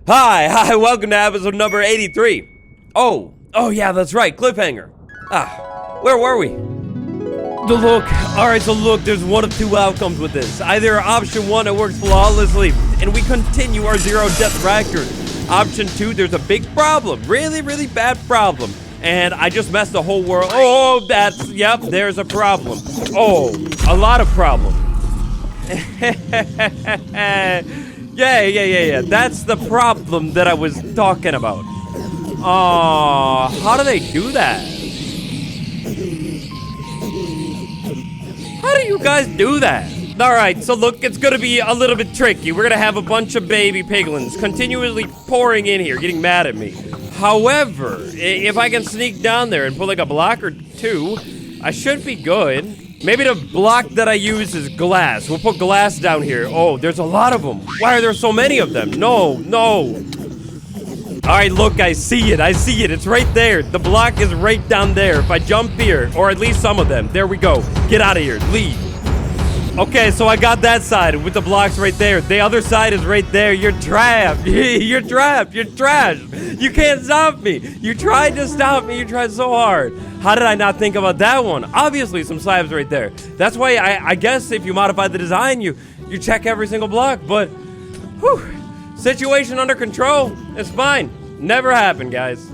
Hi, welcome to episode number 83. Oh yeah, that's right, cliffhanger. Where were we? Look, there's one of two outcomes with this. Either option one, it works flawlessly, and we continue our zero death record. Option two, there's a big problem, really bad problem, and I just messed the whole world. Yep, there's a problem. Oh, a lot of problem. Yeah. That's the problem that I was talking about. How do they do that? How do you guys do that? Alright, so look, it's gonna be a little bit tricky. We're gonna have a bunch of baby piglins continuously pouring in here, getting mad at me. However, if I can sneak down there and put like a block or two, I should be good. Maybe the block that I use is glass. We'll put glass down here. Oh, there's a lot of them. Why are there so many of them? No. All right, look, I see it. It's right there. The block is right down there. If I jump here, or at least some of them, there we go. Get out of here, leave. Okay, so I got that side with the blocks right there. The other side is right there. You're trapped. You're trapped. You're trash. You can't stop me. You tried to stop me. You tried so hard. How did I not think about that one? Obviously, some slabs right there. That's why I guess if you modify the design, you check every single block. But, situation under control. It's fine. Never happened, guys.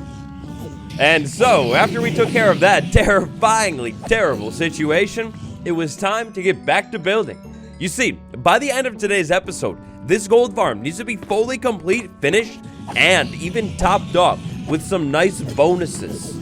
And so, after we took care of that terrifyingly terrible situation, it was time to get back to building. You see, by the end of today's episode, this gold farm needs to be fully complete, finished, and even topped off with some nice bonuses.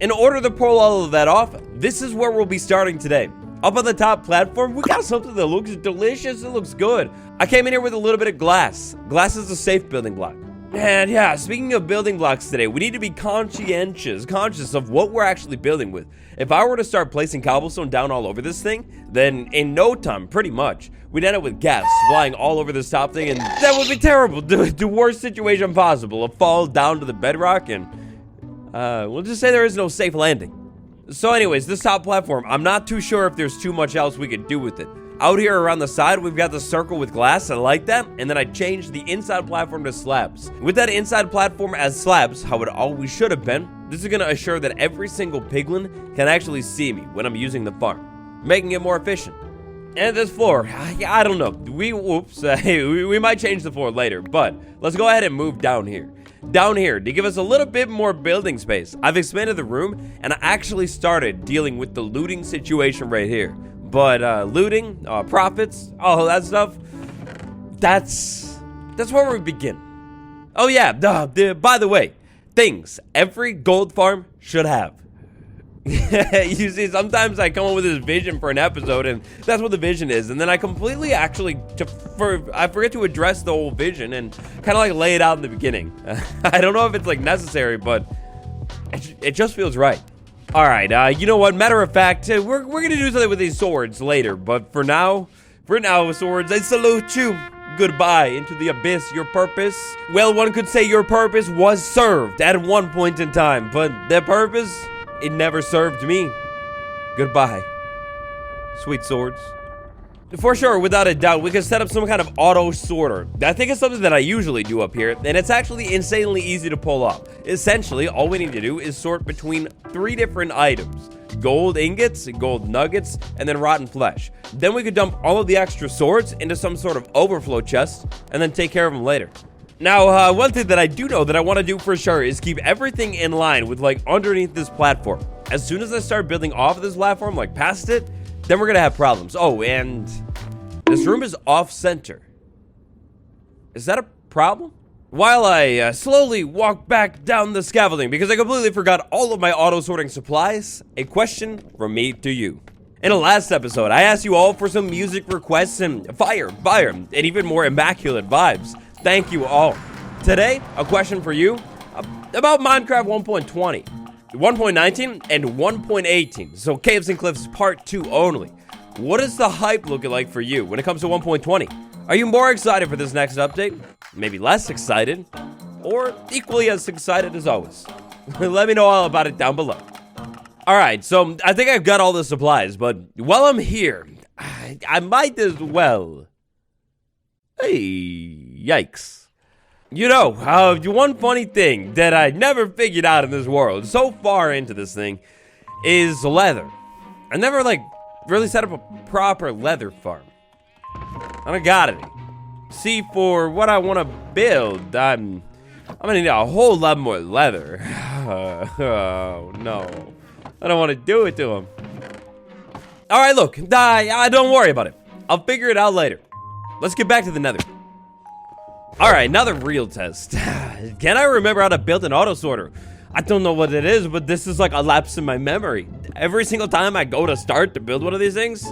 In order to pull all of that off, this is where we'll be starting today. Up on the top platform, we got something that looks delicious, it looks good. I came in here with a little bit of glass. Glass is a safe building block. And yeah, speaking of building blocks today, we need to be conscious of what we're actually building with. If I were to start placing cobblestone down all over this thing, then in no time, pretty much, we'd end up with gas flying all over this top thing, and that would be terrible. The worst situation possible, a fall down to the bedrock, and we'll just say there is no safe landing. So anyways, this top platform, I'm not too sure if there's too much else we could do with it. Out here around the side, we've got the circle with glass. I like that. And then I changed the inside platform to slabs. With that inside platform as slabs, how it always should have been, this is going to assure that every single piglin can actually see me when I'm using the farm, making it more efficient. And this floor, I don't know. We might change the floor later, but let's go ahead and move down here. Down here, to give us a little bit more building space, I've expanded the room, and I actually started dealing with the looting situation right here. But looting, profits, all that stuff, that's where we begin. Oh yeah, by the way, things every gold farm should have. You see, sometimes I come up with this vision for an episode, and that's what the vision is, and then I completely I forget to address the whole vision and kind of like lay it out in the beginning. I don't know if it's like necessary, but it just feels right. Alright, you know what, matter of fact, we're gonna do something with these swords later, but for now, swords, I salute you. Goodbye into the abyss, your purpose. Well, one could say your purpose was served at one point in time, but that purpose, it never served me. Goodbye, sweet swords. For sure, without a doubt, we can set up some kind of auto sorter. I think it's something that I usually do up here, and it's actually insanely easy to pull off. Essentially, all we need to do is sort between 3 different items: gold ingots, gold nuggets, and then rotten flesh. Then we could dump all of the extra swords into some sort of overflow chest, and then take care of them later. Now, one thing that I do know that I want to do for sure is keep everything in line with, like, underneath this platform. As soon as I start building off of this platform, like past it, then we're gonna have problems. Oh, and this room is off-center. Is that a problem? While I slowly walk back down the scaffolding because I completely forgot all of my auto-sorting supplies, a question from me to you. In the last episode, I asked you all for some music requests and fire, and even more immaculate vibes. Thank you all. Today, a question for you about Minecraft 1.20. 1.19 and 1.18, so Caves and Cliffs Part 2 only. What is the hype looking like for you when it comes to 1.20? Are you more excited for this next update? Maybe less excited? Or equally as excited as always? Let me know all about it down below. Alright, so I think I've got all the supplies, but while I'm here, I might as well... Hey, yikes. One funny thing that I never figured out in this world, so far into this thing, is leather. I never, really set up a proper leather farm. I don't got any. See, for what I want to build, I'm gonna need a whole lot more leather. Oh, no. I don't want to do it to him. Alright, look, don't worry about it. I'll figure it out later. Let's get back to the nether. Alright, now the real test. Can I remember how to build an auto sorter? I don't know what it is, but this is like a lapse in my memory. Every single time I go to start to build one of these things,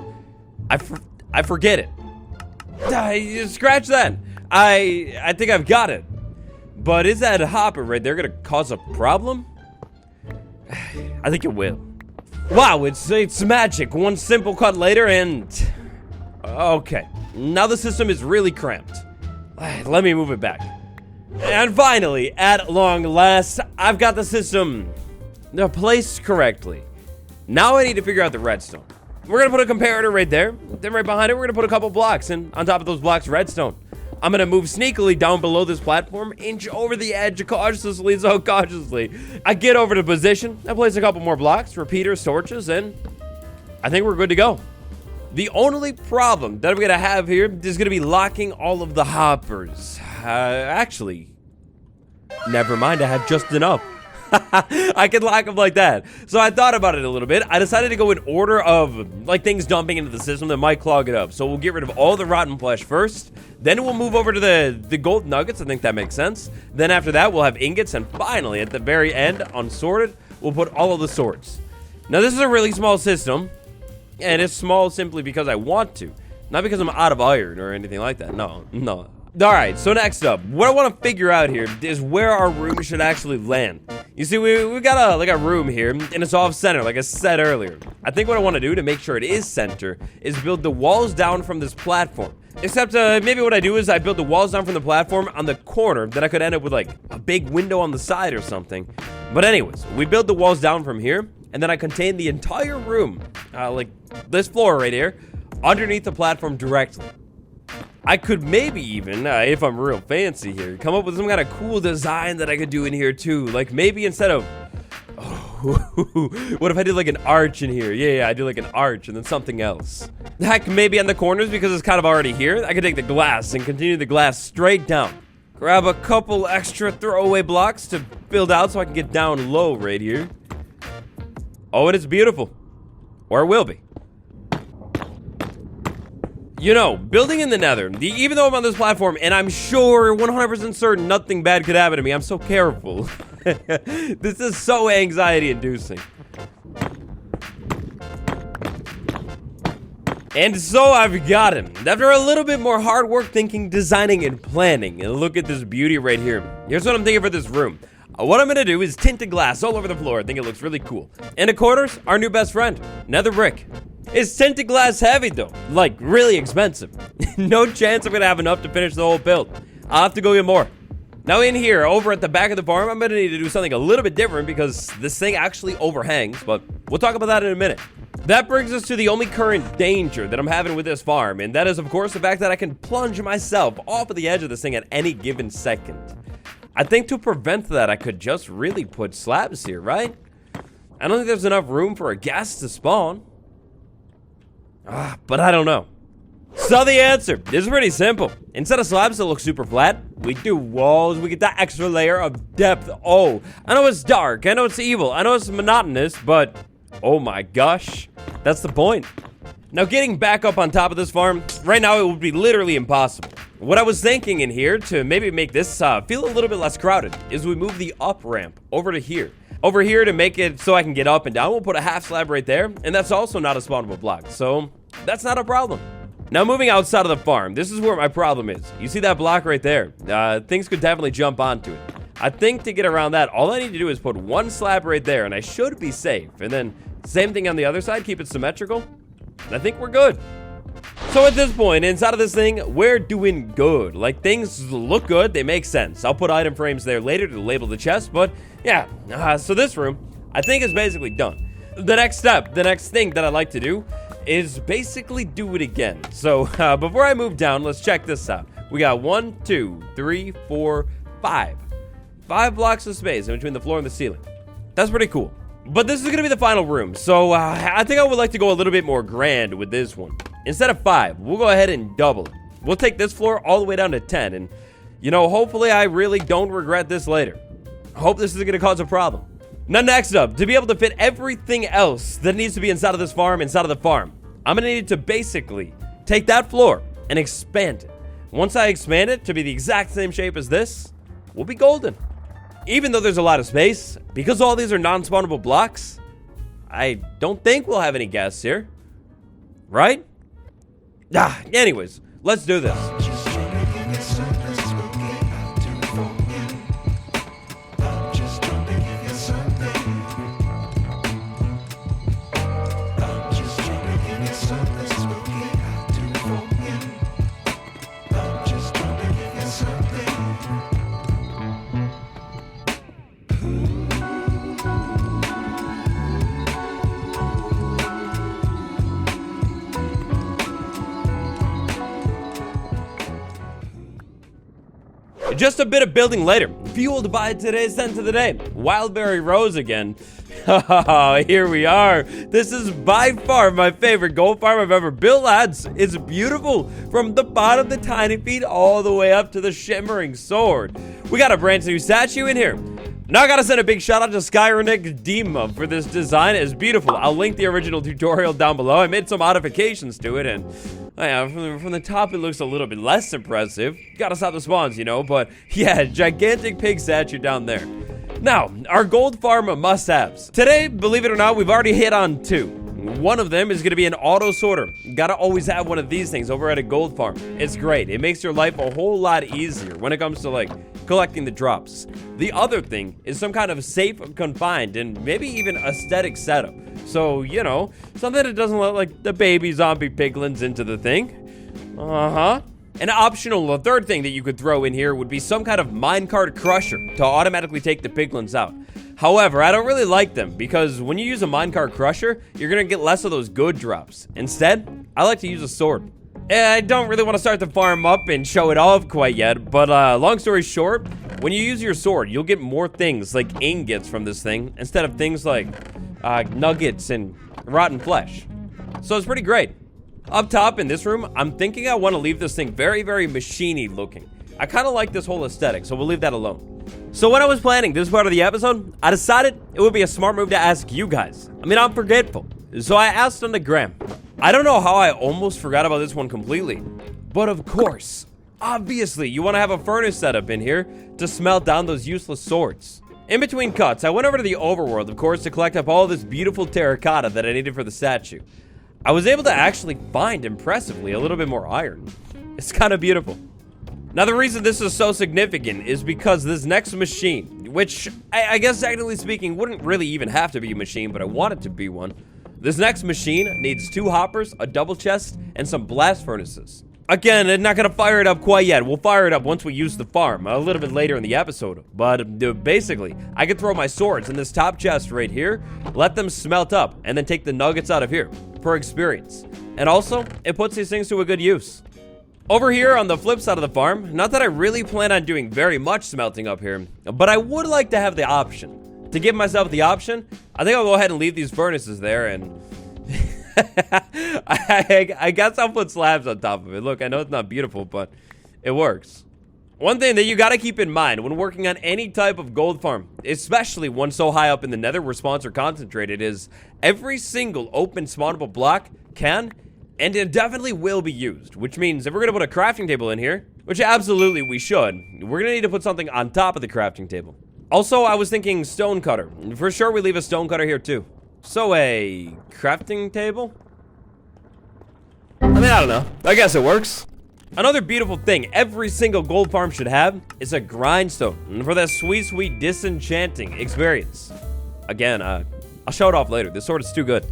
I forget it. Scratch that. I think I've got it. But is that hopper right there gonna cause a problem? I think it will. Wow, it's magic. One simple cut later and... Okay, now the system is really cramped. Let me move it back. And finally, at long last, I've got the system placed correctly. Now I need to figure out the redstone. We're gonna put a comparator right there. Then right behind it, we're gonna put a couple blocks. And on top of those blocks, redstone. I'm gonna move sneakily down below this platform, inch over the edge cautiously, so cautiously. I get over to position, I place a couple more blocks, repeaters, torches, and I think we're good to go. The only problem that I'm gonna have here is gonna be locking all of the hoppers. Actually, never mind, I have just enough. I can lock them like that. So I thought about it a little bit. I decided to go in order of things dumping into the system that might clog it up. So we'll get rid of all the rotten flesh first. Then we'll move over to the gold nuggets. I think that makes sense. Then after that, we'll have ingots. And finally, at the very end, unsorted, we'll put all of the swords. Now, this is a really small system. And it's small simply because I want to. Not because I'm out of iron or anything like that. No. Alright, so next up, what I want to figure out here is where our room should actually land. You see, we got a room here, and it's off center, like I said earlier. I think what I want to do to make sure it is center is build the walls down from this platform. Except, maybe what I do is I build the walls down from the platform on the corner, then I could end up with, a big window on the side or something. But anyways, we build the walls down from here, and then I contain the entire room, like this floor right here, underneath the platform directly. I could maybe even, if I'm real fancy here, come up with some kind of cool design that I could do in here too. Like maybe instead of, what if I did like an arch in here? Yeah, I do like an arch and then something else. Heck, maybe on the corners because it's kind of already here. I could take the glass and continue the glass straight down. Grab a couple extra throwaway blocks to build out so I can get down low right here. Oh, and it's beautiful. Or it will be. You know, building in the nether, even though I'm on this platform and I'm sure 100% certain nothing bad could happen to me, I'm so careful. This is so anxiety inducing. And so I've got him. After a little bit more hard work thinking, designing, and planning, and look at this beauty right here. Here's what I'm thinking for this room. What I'm gonna do is tinted glass all over the floor. I think it looks really cool. In the corners, our new best friend, nether brick. It's tinted glass heavy though, like really expensive. No chance I'm gonna have enough to finish the whole build. I'll have to go get more. Now in here, over at the back of the farm, I'm gonna need to do something a little bit different because this thing actually overhangs, but we'll talk about that in a minute. That brings us to the only current danger that I'm having with this farm, and that is of course the fact that I can plunge myself off of the edge of this thing at any given second. I think to prevent that, I could just really put slabs here, right? I don't think there's enough room for a ghast to spawn. But I don't know. So the answer is pretty simple. Instead of slabs that look super flat, we do walls. We get that extra layer of depth. Oh, I know it's dark. I know it's evil. I know it's monotonous, but oh my gosh, that's the point. Now getting back up on top of this farm, right now it would be literally impossible. What I was thinking in here to maybe make this feel a little bit less crowded is we move the up ramp over to here. Over here to make it so I can get up and down, we'll put a half slab right there, and that's also not a spawnable block, so that's not a problem. Now moving outside of the farm, this is where my problem is. You see that block right there? Things could definitely jump onto it. I think to get around that, all I need to do is put one slab right there, and I should be safe. And then same thing on the other side, keep it symmetrical, and I think we're good. So at this point, inside of this thing, we're doing good. Like, things look good, they make sense. I'll put item frames there later to label the chest, but yeah. So this room, I think is basically done. The next step, the next thing that I'd like to do is basically do it again. So before I move down, let's check this out. We got 1, 2, 3, 4, 5 blocks of space in between the floor and the ceiling. That's pretty cool. But this is gonna be the final room, so I think I would like to go a little bit more grand with this one. Instead of 5, we'll go ahead and double it. We'll take this floor all the way down to 10, and you know, hopefully I really don't regret this later. I hope this isn't gonna cause a problem. Now next up, to be able to fit everything else that needs to be inside of this farm, inside of the farm, I'm gonna need to basically take that floor and expand it. Once I expand it to be the exact same shape as this, we'll be golden. Even though there's a lot of space, because all these are non-spawnable blocks, I don't think we'll have any guests here. Right? Anyways, let's do this. Just a bit of building later, fueled by today's scent of the day, Wildberry Rose again. Here we are. This is by far my favorite gold farm I've ever built, lads. It's beautiful from the bottom of the tiny feet all the way up to the shimmering sword. We got a brand new statue in here. Now I gotta send a big shout out to Skyronic Dima for this design. It's beautiful. I'll link the original tutorial down below. I made some modifications to it, and from the top it looks a little bit less impressive. Gotta stop the spawns, you know, but yeah, gigantic pig statue down there. Now, our gold farm must-haves. Today, believe it or not, we've already hit on 2. One of them is going to be an auto sorter. You gotta always have one of these things over at a gold farm. It's great. It makes your life a whole lot easier when it comes to like collecting the drops. The other thing is some kind of safe, confined, and maybe even aesthetic setup. So, you know, something that doesn't let like the baby zombie piglins into the thing. An optional third thing that you could throw in here would be some kind of minecart crusher to automatically take the piglins out. However, I don't really like them because when you use a minecart crusher, you're gonna get less of those good drops. Instead, I like to use a sword. I don't really want to start the farm up and show it off quite yet, but long story short, when you use your sword, you'll get more things like ingots from this thing instead of things like nuggets and rotten flesh. So it's pretty great. Up top in this room, I'm thinking I want to leave this thing very, very machine-y looking. I kind of like this whole aesthetic, so we'll leave that alone. So when I was planning this part of the episode, I decided it would be a smart move to ask you guys. I mean, I'm forgetful. So I asked on the gram. I don't know how I almost forgot about this one completely. But of course, obviously, you want to have a furnace set up in here to smelt down those useless swords. In between cuts, I went over to the overworld, of course, to collect up all this beautiful terracotta that I needed for the statue. I was able to actually find, impressively, a little bit more iron. It's kind of beautiful. Now, the reason this is so significant is because this next machine, which I guess technically speaking wouldn't really even have to be a machine, but I want it to be one. This next machine needs 2 hoppers, a double chest, and some blast furnaces. Again, I'm not gonna fire it up quite yet. We'll fire it up once we use the farm, a little bit later in the episode. But basically, I could throw my swords in this top chest right here, let them smelt up, and then take the nuggets out of here for experience. And also, it puts these things to a good use. Over here on the flip side of the farm, not that I really plan on doing very much smelting up here, but I would like to have the option. To give myself the option, I think I'll go ahead and leave these furnaces there and I guess I'll put slabs on top of it. Look, I know it's not beautiful, but it works. One thing that you gotta keep in mind when working on any type of gold farm, especially one so high up in the nether where spawns are concentrated, is every single open spawnable block can and it definitely will be used, which means if we're gonna put a crafting table in here, which absolutely we should, we're gonna need to put something on top of the crafting table. Also, I was thinking stone cutter. For sure, we leave a stone cutter here too. So a crafting table? I mean, I don't know. I guess it works. Another beautiful thing every single gold farm should have is a grindstone for that sweet, sweet disenchanting experience. Again, I'll show it off later. This sword is too good.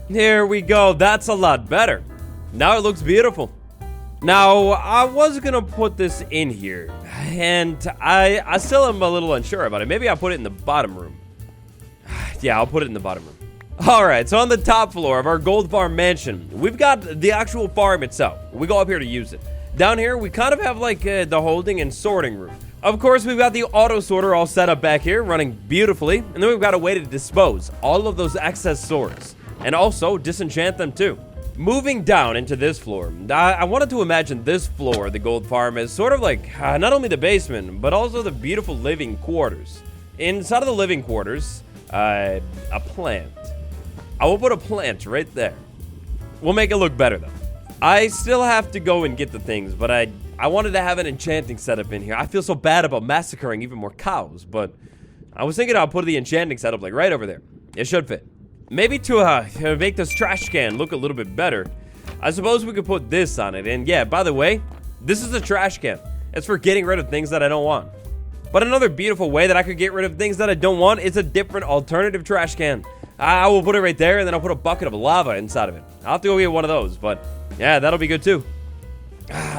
Here we go. That's a lot better. Now it looks beautiful. Now, I was gonna put this in here, and I still am a little unsure about it. Maybe I'll put it in the bottom room. Yeah, I'll put it in the bottom room. Alright, so on the top floor of our gold farm mansion, we've got the actual farm itself. We go up here to use it. Down here, we kind of have like the holding and sorting room. Of course, we've got the auto sorter all set up back here, running beautifully. And then we've got a way to dispose all of those excess swords. And also disenchant them too. Moving down into this floor, I wanted to imagine this floor, the gold farm, as sort of like not only the basement, but also the beautiful living quarters. Inside of the living quarters, a plant. I will put a plant right there. We'll make it look better though. I still have to go and get the things, but I wanted to have an enchanting setup in here. I feel so bad about massacring even more cows, but I was thinking I'll put the enchanting setup like right over there. It should fit. Maybe to make this trash can look a little bit better, I suppose we could put this on it. And yeah, by the way, this is a trash can. It's for getting rid of things that I don't want. But another beautiful way that I could get rid of things that I don't want is a different alternative trash can. I will put it right there, and then I'll put a bucket of lava inside of it. I'll have to go get one of those, but yeah, that'll be good too.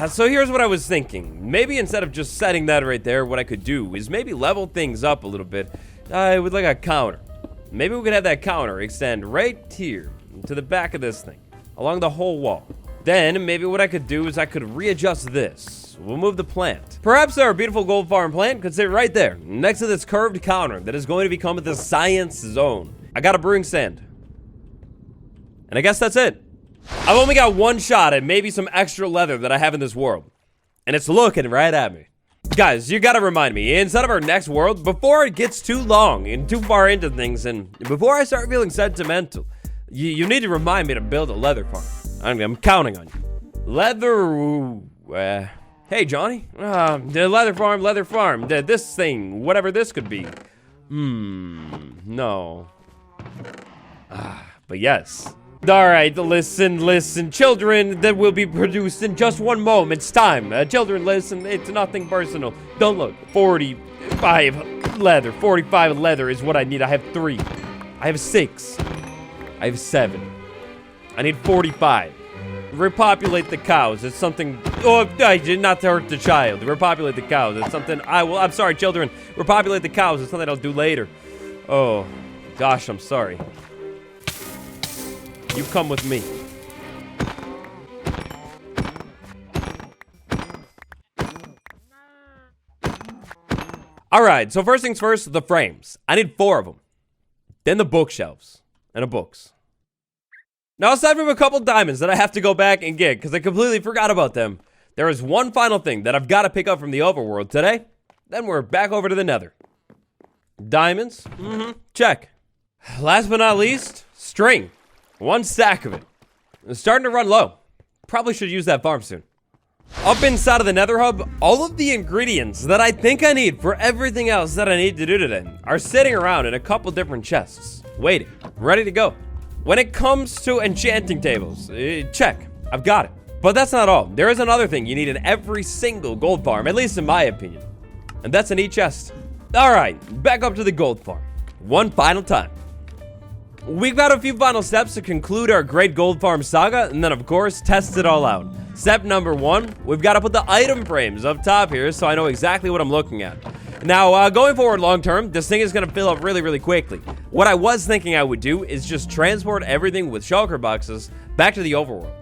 So here's what I was thinking. Maybe instead of just setting that right there, what I could do is maybe level things up a little bit with like a counter. Maybe we could have that counter extend right here to the back of this thing, along the whole wall. Then maybe what I could do is I could readjust this. We'll move the plant. Perhaps our beautiful gold farm plant could sit right there, next to this curved counter that is going to become the science zone. I got a brewing stand. And I guess that's it. I've only got one shot at maybe some extra leather that I have in this world. And it's looking right at me. Guys, you gotta remind me, instead of our next world, before it gets too long and too far into things, and before I start feeling sentimental, you need to remind me to build a leather farm. I'm counting on you. Leather... hey, Johnny. The leather farm. This thing, whatever this could be. No. But yes. Alright, listen, children, that will be produced in just one moment's time. Children, listen, it's nothing personal. Don't look. 45 leather is what I need. I have 3. I have 6. I have 7. I need 45. Repopulate the cows. It's something, not to hurt the child. Repopulate the cows. It's something I'm sorry, children. Repopulate the cows. It's something I'll do later. Oh, gosh, I'm sorry. You come with me. Alright, so first things first, the frames. I need 4 of them. Then the bookshelves. And the books. Now, aside from a couple diamonds that I have to go back and get, because I completely forgot about them, there is one final thing that I've got to pick up from the overworld today. Then we're back over to the nether. Diamonds? Check. Last but not least, string. 1 stack of it. It's starting to run low. Probably should use that farm soon. Up inside of the nether hub, all of the ingredients that I think I need for everything else that I need to do today are sitting around in a couple different chests, waiting, ready to go. When it comes to enchanting tables, check, I've got it. But that's not all. There is another thing you need in every single gold farm, at least in my opinion. And that's an e-chest. Alright, back up to the gold farm. One final time. We've got a few final steps to conclude our great gold farm saga, and then of course, test it all out. Step number 1, we've got to put the item frames up top here so I know exactly what I'm looking at. Now, going forward long term, this thing is going to fill up really, really quickly. What I was thinking I would do is just transport everything with shulker boxes back to the overworld.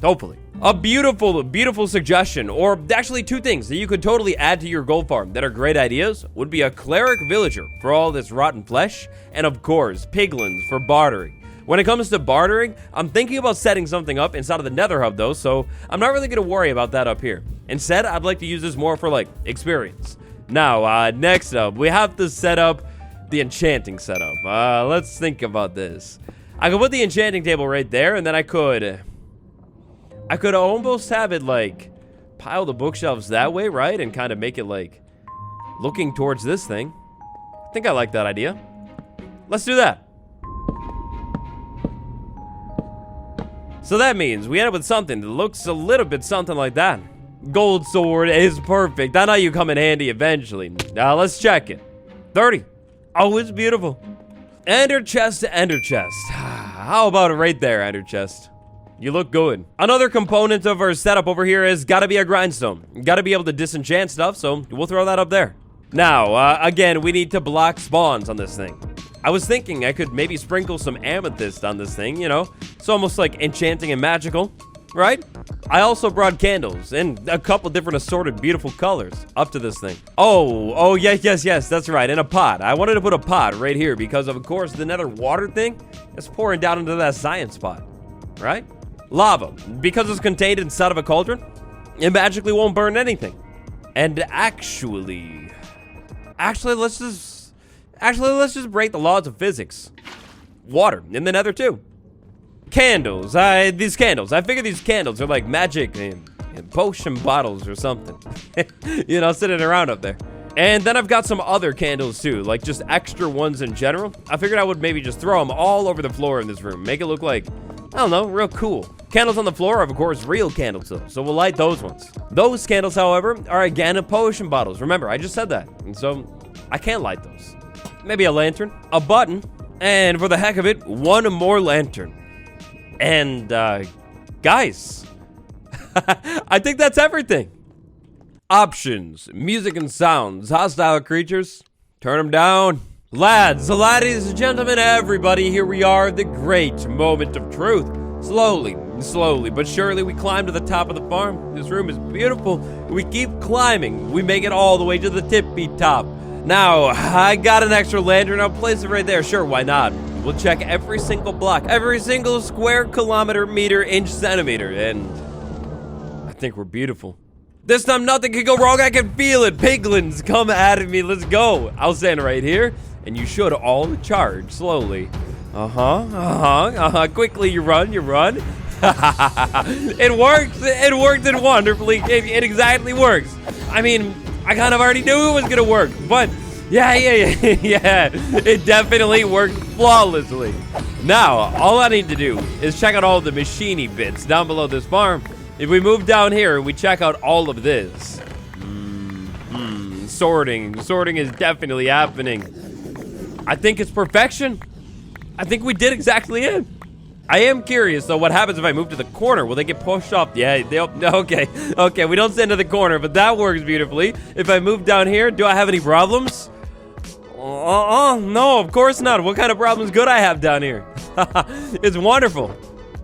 Hopefully. A beautiful, beautiful suggestion, or actually 2 things that you could totally add to your gold farm that are great ideas, would be a cleric villager for all this rotten flesh, and of course, piglins for bartering. When it comes to bartering, I'm thinking about setting something up inside of the nether hub though, so I'm not really going to worry about that up here. Instead, I'd like to use this more for like experience. Now, next up, we have to set up the enchanting setup. Let's think about this. I could put the enchanting table right there, and then I could almost have it like pile the bookshelves that way, right? And kind of make it like looking towards this thing. I think I like that idea. Let's do that. So that means we end up with something that looks a little bit something like that. Gold sword is perfect. I know you come in handy eventually. Now let's check it. 30. Oh, it's beautiful. Ender chest to ender chest. How about it right there, ender chest? You look good. Another component of our setup over here has got to be a grindstone. Got to be able to disenchant stuff, so we'll throw that up there. Now, again, we need to block spawns on this thing. I was thinking I could maybe sprinkle some amethyst on this thing, you know? It's almost like enchanting and magical, right? I also brought candles and a couple different assorted beautiful colors up to this thing. Oh, yes, that's right, in a pot. I wanted to put a pot right here because, of course, the nether water thing is pouring down into that science pot, right? Lava, because it's contained inside of a cauldron, it magically won't burn anything. And actually, let's just break the laws of physics. Water in the nether too. Candles, these candles. I figure these candles are like magic and potion bottles or something. You know, sitting around up there. And then I've got some other candles too, like just extra ones in general. I figured I would maybe just throw them all over the floor in this room. Make it look like, I don't know, real cool. Candles on the floor are, of course, real candles though, so we'll light those ones. Those candles, however, are again potion bottles. Remember, I just said that, and so I can't light those. Maybe a lantern, a button, and for the heck of it, one more lantern. And, guys, I think that's everything. Options, music and sounds, hostile creatures, turn them down. Lads, ladies and gentlemen, everybody, here we are, the great moment of truth. Slowly, but surely we climb to the top of the farm. This room is beautiful. We keep climbing. We make it all the way to the tippy top. Now, I got an extra lantern. I'll place it right there. Sure, why not? We'll check every single block, every single square kilometer, meter, inch, centimeter, and I think we're beautiful. This time nothing can go wrong. I can feel it. Piglins, come at me. Let's go. I'll stand right here, and you should all charge slowly. Quickly, you run. It works. It worked wonderfully. It exactly works. I mean, I kind of already knew it was gonna work, but yeah. It definitely worked flawlessly. Now, all I need to do is check out all the machiney bits down below this farm. If we move down here, we check out all of this. Sorting is definitely happening. I think it's perfection. I think we did exactly it. I am curious, though, what happens if I move to the corner? Will they get pushed off? Yeah, okay, we don't stand to the corner, but that works beautifully. If I move down here, do I have any problems? No, of course not. What kind of problems could I have down here? It's wonderful.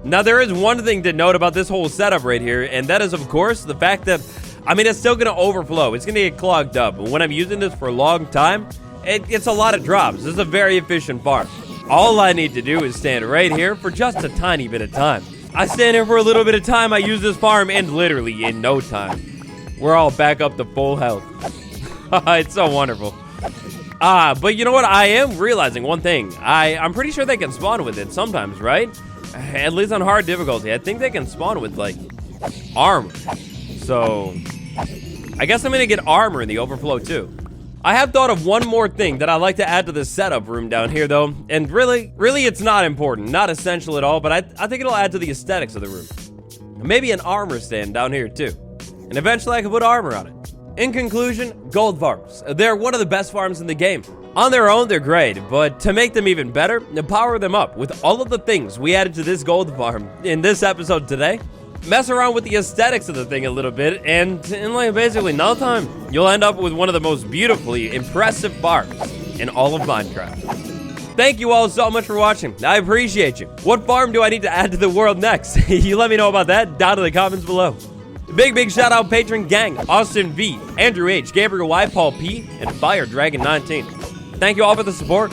Now, there is one thing to note about this whole setup right here, and that is, of course, the fact that, I mean, it's still going to overflow. It's going to get clogged up. When I'm using this for a long time, it's a lot of drops. This is a very efficient farm. All I need to do is stand right here for just a tiny bit of time. I stand here for a little bit of time, I use this farm, and literally in no time, we're all back up to full health. It's so wonderful. But you know what? I am realizing one thing. I'm pretty sure they can spawn with it sometimes, right? At least on hard difficulty. I think they can spawn with, like, armor. So, I guess I'm gonna get armor in the overflow, too. I have thought of one more thing that I'd like to add to the setup room down here, though. And really, it's not important. Not essential at all, but I think it'll add to the aesthetics of the room. Maybe an armor stand down here, too. And eventually I can put armor on it. In conclusion, gold farms. They're one of the best farms in the game. On their own, they're great, but to make them even better, to power them up with all of the things we added to this gold farm in this episode today, mess around with the aesthetics of the thing a little bit, and in like basically no time, you'll end up with one of the most beautifully impressive farms in all of Minecraft. Thank you all so much for watching. I appreciate you. What farm do I need to add to the world next? You let me know about that down in the comments below. Big shout out patron gang, Austin V, Andrew H, Gabriel Y, Paul P, and Fire Dragon 19. Thank you all for the support.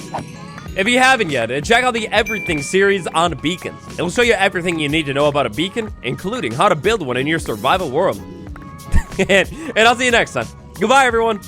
If you haven't yet, check out the Everything series on beacons. It will show you everything you need to know about a beacon, including how to build one in your survival world. And I'll see you next time. Goodbye, everyone.